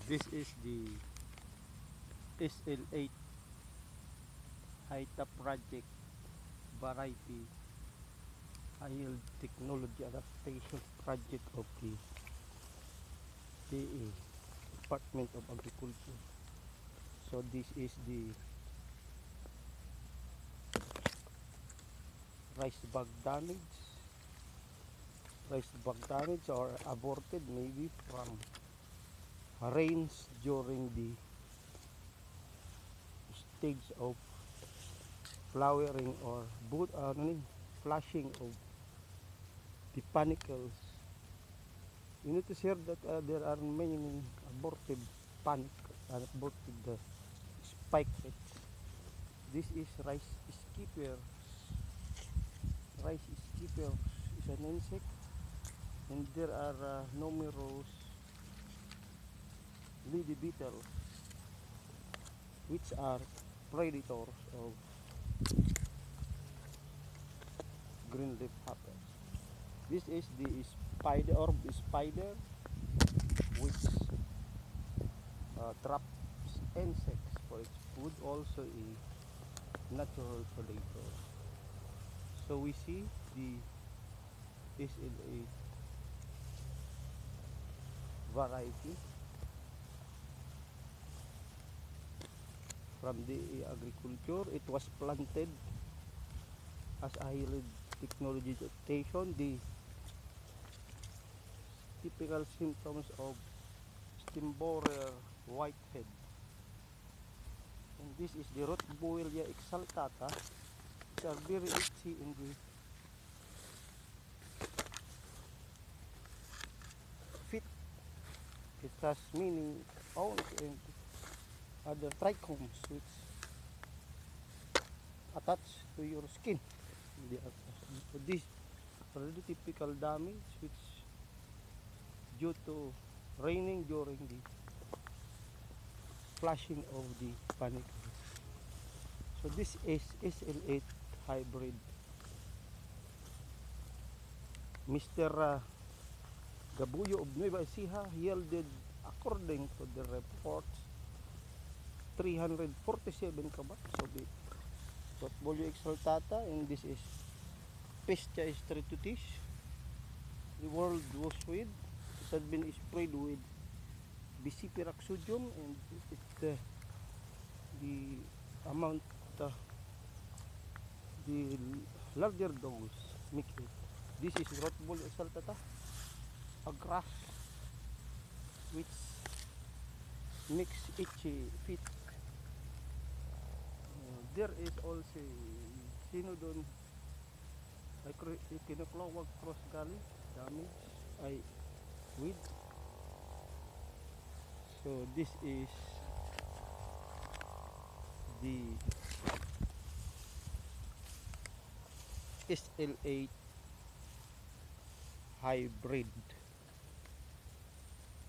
This is the SL8 HITA project variety high yield technology adaptation project of the DA Department of Agriculture. So this is the rice bug damage or aborted maybe from rains during the stage of flowering or flushing of the panicles. You need to share that there are many aborted aborted spike heads. This is rice skipper. Rice skipper is an insect, and there are numerous lady beetles which are predators of green leaf hoppers. This is the spider which traps insects for its food, also a natural predator. So we see the SL8 variety from the agriculture. It was planted as a hybrid technology adaptation. The typical symptoms of stem borer whitehead, and this is the Rotboilia exaltata, which are very itchy in the feet. It has many awns and other trichomes which attach to your skin. So this really typical damage which due to raining during the flushing of the panicles. So this is SL8 hybrid. Mr. Gabuyo of Nueva Ecija yielded, according to the reports, 347 kabats of it. Rotboilia exaltata, and this is Pistia streptotis. The world was with. It had been sprayed with Bicipiraxodium, and the amount, the larger dose make it. This is Rotboilia exaltata, a grass which makes itchy feet. There is also Cynodon Echinoclawag cross gully damage with. So this is the SL8 hybrid.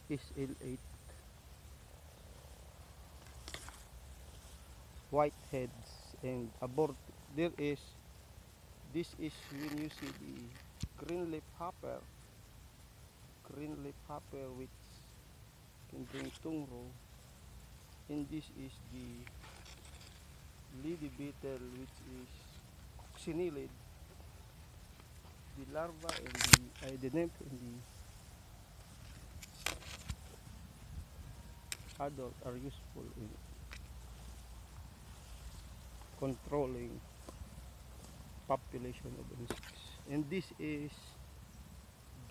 SL8 whiteheads and abort. There is, this is when you see the green leaf hopper which can bring tungro, and this is the lady beetle which is coccinellid. The larva and the nymph and the adult are useful in controlling population of insects. And this is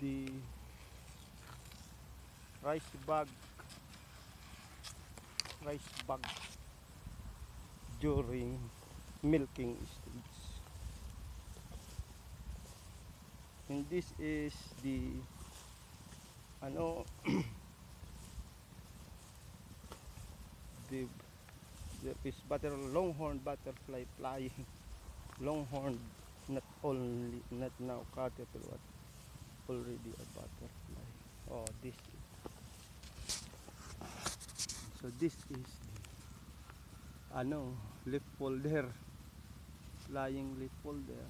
the rice bug during milking stage. And this is the there is longhorn butterfly flying. Longhorn, not now caterpillar, but already a butterfly. Oh, this is, so this is the leaf folder, flying leaf folder.